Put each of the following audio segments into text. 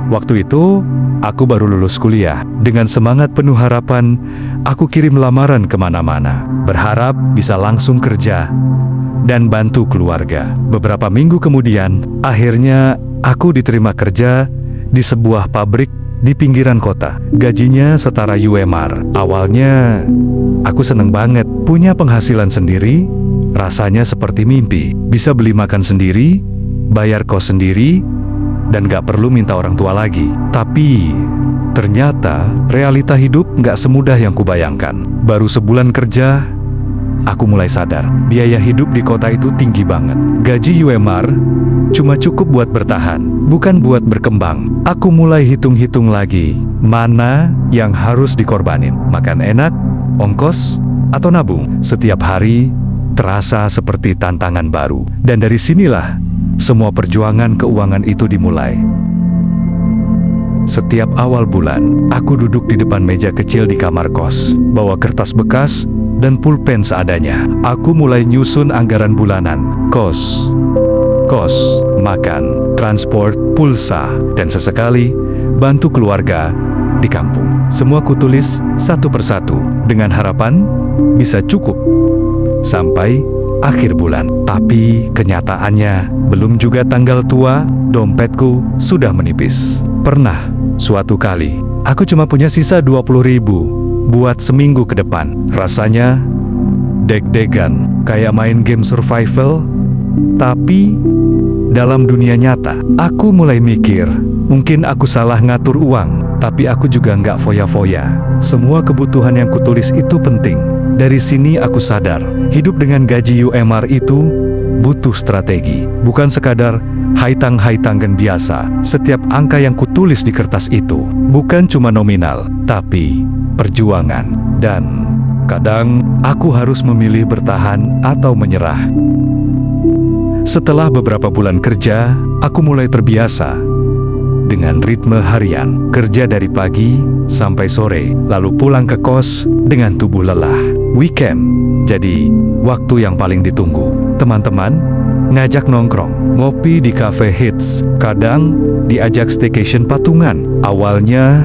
Waktu itu, aku baru lulus kuliah. Dengan semangat penuh harapan, aku kirim lamaran kemana-mana, berharap bisa langsung kerja dan bantu keluarga. Beberapa minggu kemudian, akhirnya aku diterima kerja di sebuah pabrik di pinggiran kota. Gajinya setara UMR. Awalnya, aku seneng banget. Punya penghasilan sendiri, rasanya seperti mimpi. Bisa beli makan sendiri, bayar kos sendiri, dan gak perlu minta orang tua lagi. Tapi, ternyata realita hidup gak semudah yang kubayangkan. Baru sebulan kerja, aku mulai sadar, biaya hidup di kota itu tinggi banget. Gaji UMR cuma cukup buat bertahan, bukan buat berkembang. Aku mulai hitung-hitung lagi, mana yang harus dikorbanin. Makan enak, ongkos, atau nabung. Setiap hari terasa seperti tantangan baru. Dan dari sinilah semua perjuangan keuangan itu dimulai. Setiap awal bulan, aku duduk di depan meja kecil di kamar kos, bawa kertas bekas dan pulpen seadanya. Aku mulai nyusun anggaran bulanan, kos, makan, transport, pulsa, dan sesekali bantu keluarga di kampung. Semua kutulis satu persatu dengan harapan bisa cukup sampai akhir bulan. Tapi kenyataannya, belum juga tanggal tua, dompetku sudah menipis. Pernah, suatu kali, aku cuma punya sisa 20.000 buat seminggu ke depan. Rasanya deg-degan, kayak main game survival. Tapi, dalam dunia nyata, aku mulai mikir, mungkin aku salah ngatur uang, tapi aku juga nggak foya-foya. Semua kebutuhan yang kutulis itu penting. Dari sini aku sadar, hidup dengan gaji UMR itu butuh strategi. Bukan sekadar haitang-haitangkan biasa. Setiap angka yang kutulis di kertas itu bukan cuma nominal, tapi perjuangan. Dan kadang aku harus memilih bertahan atau menyerah. Setelah beberapa bulan kerja, aku mulai terbiasa dengan ritme harian. Kerja dari pagi sampai sore, lalu pulang ke kos dengan tubuh lelah. Weekend jadi waktu yang paling ditunggu. Teman-teman ngajak nongkrong, ngopi di cafe hits, kadang diajak staycation patungan. Awalnya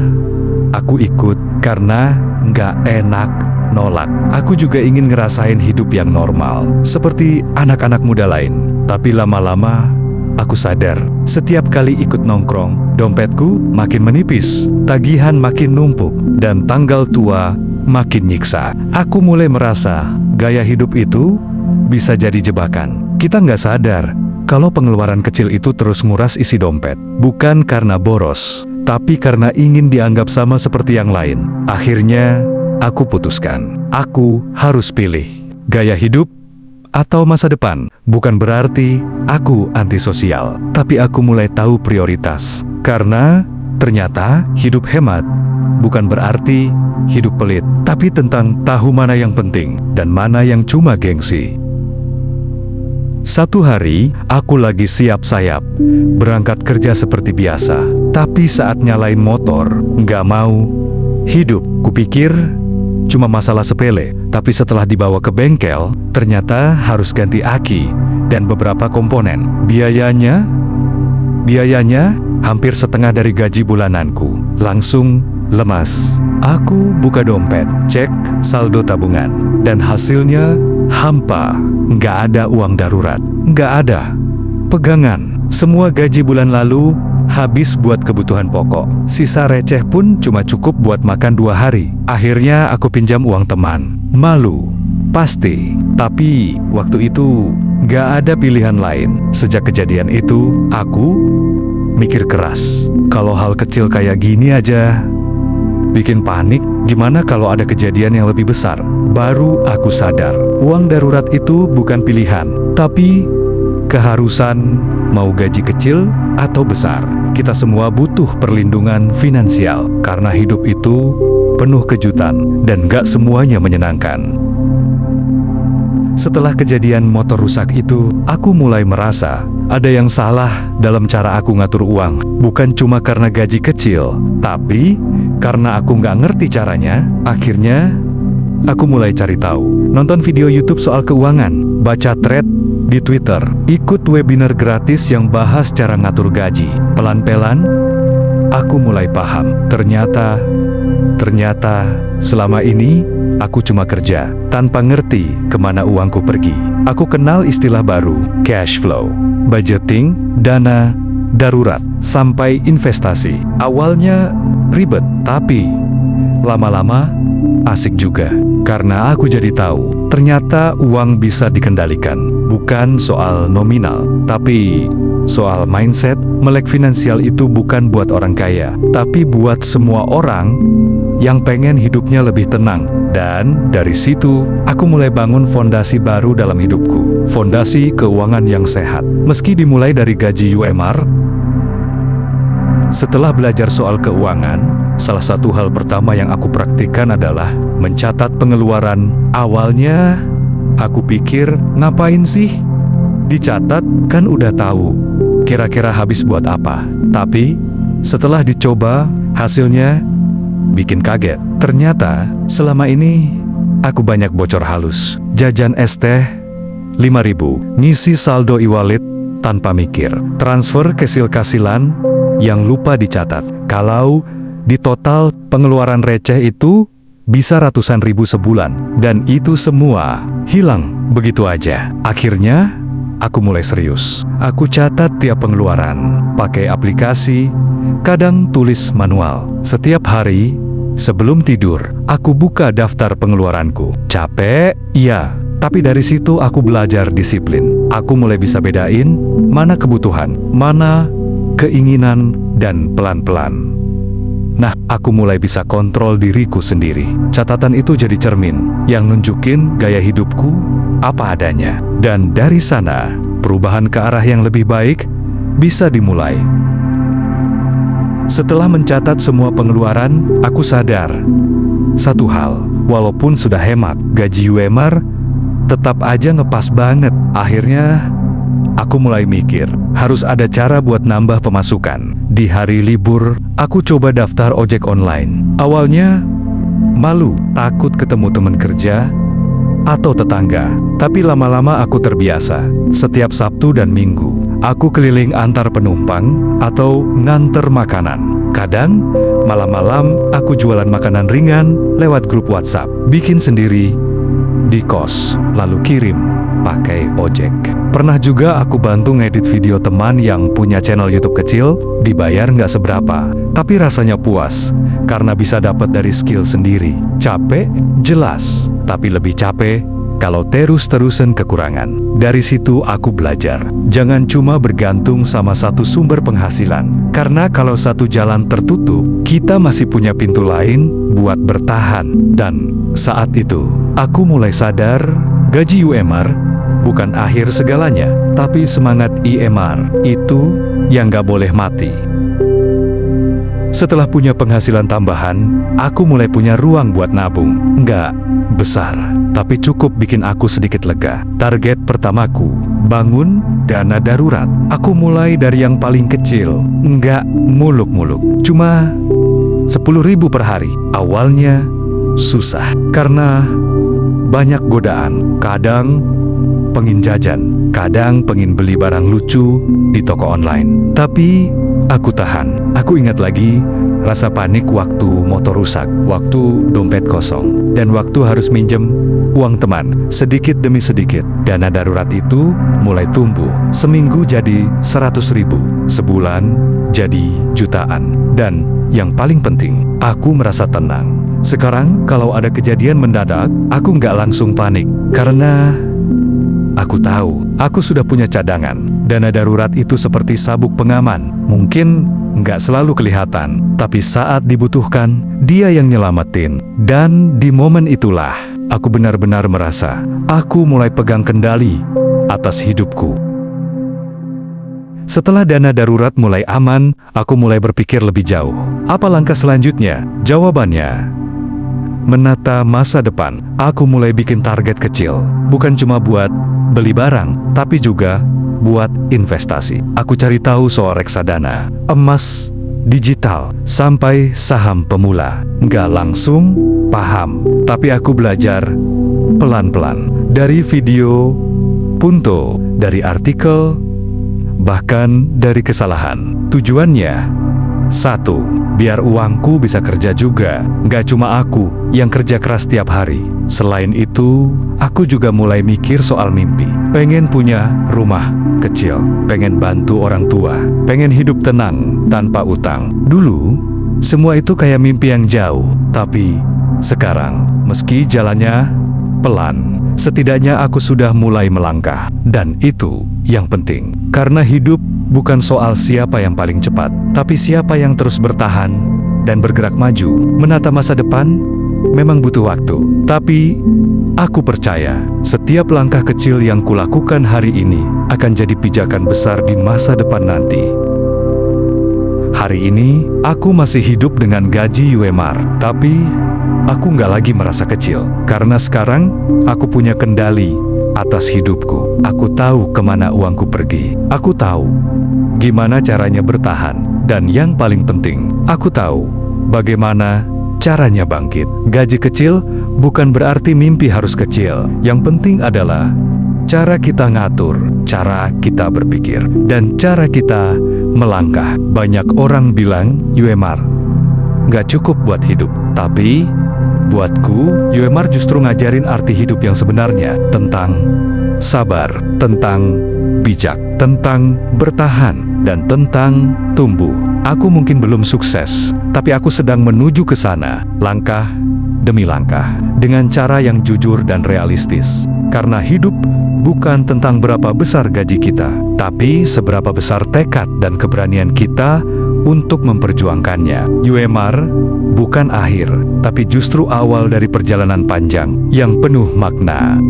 aku ikut karena nggak enak nolak. Aku juga ingin ngerasain hidup yang normal, seperti anak-anak muda lain. Tapi lama-lama aku sadar, setiap kali ikut nongkrong, dompetku makin menipis, tagihan makin numpuk, dan tanggal tua makin nyiksa. Aku mulai merasa gaya hidup itu bisa jadi jebakan. Kita nggak sadar kalau pengeluaran kecil itu terus nguras isi dompet. Bukan karena boros, tapi karena ingin dianggap sama seperti yang lain. Akhirnya, aku putuskan, aku harus pilih gaya hidup atau masa depan. Bukan berarti aku antisosial, tapi aku mulai tahu prioritas. Karena ternyata hidup hemat bukan berarti hidup pelit, tapi tentang tahu mana yang penting dan mana yang cuma gengsi. Satu hari, aku lagi siap-sayap berangkat kerja seperti biasa. Tapi saat nyalain motor, nggak mau hidup. Kupikir cuma masalah sepele, tapi setelah dibawa ke bengkel, ternyata harus ganti aki dan beberapa komponen. Biayanya hampir setengah dari gaji bulananku. Langsung lemas. Aku buka dompet, cek saldo tabungan, dan hasilnya hampa. Nggak ada uang darurat, nggak ada pegangan. Semua gaji bulan lalu habis buat kebutuhan pokok. Sisa receh pun cuma cukup buat makan 2 hari. Akhirnya aku pinjam uang teman. Malu, pasti. Tapi waktu itu nggak ada pilihan lain. Sejak kejadian itu, aku mikir keras. Kalau hal kecil kayak gini aja bikin panik, gimana kalau ada kejadian yang lebih besar? Baru aku sadar, uang darurat itu bukan pilihan, tapi keharusan. Mau gaji kecil atau besar, kita semua butuh perlindungan finansial. Karena hidup itu penuh kejutan, dan gak semuanya menyenangkan. Setelah kejadian motor rusak itu, aku mulai merasa ada yang salah dalam cara aku ngatur uang. Bukan cuma karena gaji kecil, tapi karena aku nggak ngerti caranya. Akhirnya, aku mulai cari tahu. Nonton video YouTube soal keuangan, baca thread di Twitter, ikut webinar gratis yang bahas cara ngatur gaji. Pelan-pelan, aku mulai paham. Ternyata selama ini aku cuma kerja tanpa ngerti kemana uangku pergi. Aku kenal istilah baru, cash flow, budgeting, dana darurat, sampai investasi. Awalnya ribet, tapi lama-lama asik juga. Karena aku jadi tahu, ternyata uang bisa dikendalikan. Bukan soal nominal, tapi soal mindset. Melek finansial itu bukan buat orang kaya, tapi buat semua orang yang pengen hidupnya lebih tenang. Dan dari situ, aku mulai bangun fondasi baru dalam hidupku. Fondasi keuangan yang sehat. Meski dimulai dari gaji UMR, setelah belajar soal keuangan, salah satu hal pertama yang aku praktikkan adalah mencatat pengeluaran. Awalnya, aku pikir, ngapain sih? Dicatat, kan udah tahu kira-kira habis buat apa. Tapi, setelah dicoba, hasilnya bikin kaget. Ternyata, selama ini, aku banyak bocor halus. Jajan es teh, 5.000. Ngisi saldo e-wallet tanpa mikir. Transfer ke silkasilan yang lupa dicatat. Kalau di total pengeluaran receh itu bisa ratusan ribu sebulan. Dan itu semua hilang begitu aja. Akhirnya, aku mulai serius. Aku catat tiap pengeluaran, pakai aplikasi, kadang tulis manual. Setiap hari, sebelum tidur, aku buka daftar pengeluaranku. Capek? Iya. Tapi dari situ aku belajar disiplin. Aku mulai bisa bedain mana kebutuhan, mana keinginan, dan pelan-pelan. Nah, aku mulai bisa kontrol diriku sendiri. Catatan itu jadi cermin yang nunjukin gaya hidupku apa adanya. Dan dari sana, perubahan ke arah yang lebih baik bisa dimulai. Setelah mencatat semua pengeluaran, aku sadar satu hal, walaupun sudah hemat, gaji UMR tetap aja ngepas banget. Akhirnya, aku mulai mikir, harus ada cara buat nambah pemasukan. Di hari libur, aku coba daftar ojek online. Awalnya, malu, takut ketemu teman kerja atau tetangga. Tapi lama-lama aku terbiasa. Setiap Sabtu dan Minggu, aku keliling antar penumpang atau nganter makanan. Kadang, malam-malam aku jualan makanan ringan lewat grup WhatsApp. Bikin sendiri di kos, lalu kirim pakai ojek. Pernah juga aku bantu ngedit video teman yang punya channel YouTube kecil, dibayar nggak seberapa, tapi rasanya puas, karena bisa dapat dari skill sendiri. Capek? Jelas, tapi lebih capek kalau terus-terusan kekurangan. Dari situ aku belajar, jangan cuma bergantung sama satu sumber penghasilan, karena kalau satu jalan tertutup, kita masih punya pintu lain buat bertahan. Dan saat itu, aku mulai sadar, gaji UMR bukan akhir segalanya, tapi semangat IMR itu yang gak boleh mati. Setelah punya penghasilan tambahan, aku mulai punya ruang buat nabung. Nggak besar, tapi cukup bikin aku sedikit lega. Target pertamaku, bangun dana darurat. Aku mulai dari yang paling kecil, nggak muluk-muluk, cuma 10.000 per hari. Awalnya susah, karena banyak godaan. Kadang pengin jajan, kadang pengin beli barang lucu di toko online. Tapi aku tahan. Aku ingat lagi rasa panik waktu motor rusak, waktu dompet kosong, dan waktu harus minjem uang teman. Sedikit demi sedikit, dana darurat itu mulai tumbuh. Seminggu jadi 100.000, sebulan jadi jutaan. Dan yang paling penting, aku merasa tenang. Sekarang kalau ada kejadian mendadak, aku nggak langsung panik, karena aku tahu, aku sudah punya cadangan. Dana darurat itu seperti sabuk pengaman. Mungkin nggak selalu kelihatan, tapi saat dibutuhkan, dia yang nyelamatin. Dan di momen itulah, aku benar-benar merasa, aku mulai pegang kendali atas hidupku. Setelah dana darurat mulai aman, aku mulai berpikir lebih jauh. Apa langkah selanjutnya? Jawabannya, menata masa depan. Aku mulai bikin target kecil, bukan cuma buat beli barang, tapi juga buat investasi. Aku cari tahu soal reksadana, emas, digital, sampai saham pemula. Nggak langsung paham, tapi aku belajar pelan-pelan. Dari video, punto, dari artikel, bahkan dari kesalahan. Tujuannya, Satu, biar uangku bisa kerja juga. Gak cuma aku yang kerja keras tiap hari. Selain itu, aku juga mulai mikir soal mimpi. Pengen punya rumah kecil, pengen bantu orang tua, pengen hidup tenang tanpa utang. Dulu, semua itu kayak mimpi yang jauh. Tapi, sekarang, meski jalannya pelan, setidaknya aku sudah mulai melangkah. Dan itu yang penting. Karena hidup bukan soal siapa yang paling cepat, tapi siapa yang terus bertahan dan bergerak maju. Menata masa depan memang butuh waktu. Tapi, aku percaya setiap langkah kecil yang kulakukan hari ini akan jadi pijakan besar di masa depan nanti. Hari ini, aku masih hidup dengan gaji UMR, tapi aku nggak lagi merasa kecil. Karena sekarang, aku punya kendali atas hidupku. Aku tahu kemana uangku pergi. Aku tahu gimana caranya bertahan. Dan yang paling penting, aku tahu bagaimana caranya bangkit. Gaji kecil bukan berarti mimpi harus kecil. Yang penting adalah cara kita ngatur, cara kita berpikir, dan cara kita melangkah. Banyak orang bilang UMR nggak cukup buat hidup. Tapi, buatku, UMR justru ngajarin arti hidup yang sebenarnya. Tentang sabar, tentang bijak, tentang bertahan, dan tentang tumbuh. Aku mungkin belum sukses, tapi aku sedang menuju ke sana, langkah demi langkah, dengan cara yang jujur dan realistis. Karena hidup bukan tentang berapa besar gaji kita, tapi seberapa besar tekad dan keberanian kita untuk memperjuangkannya. UMR bukan akhir, tapi justru awal dari perjalanan panjang yang penuh makna.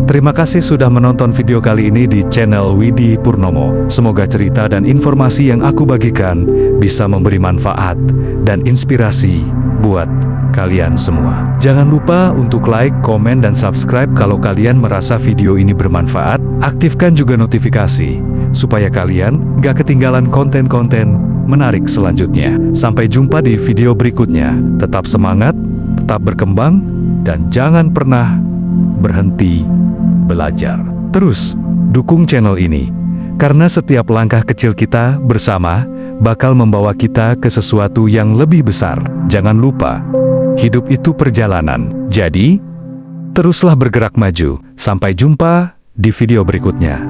Terima kasih sudah menonton video kali ini di channel Widi Purnomo. Semoga cerita dan informasi yang aku bagikan bisa memberi manfaat dan inspirasi buat kalian semua. Jangan lupa untuk like, komen, dan subscribe kalau kalian merasa video ini bermanfaat. Aktifkan juga notifikasi supaya kalian gak ketinggalan konten-konten menarik selanjutnya. Sampai jumpa di video berikutnya. Tetap semangat, tetap berkembang, dan jangan pernah berhenti belajar. Terus dukung channel ini, karena setiap langkah kecil kita bersama bakal membawa kita ke sesuatu yang lebih besar. Jangan lupa, hidup itu perjalanan. Jadi, teruslah bergerak maju. Sampai jumpa di video berikutnya.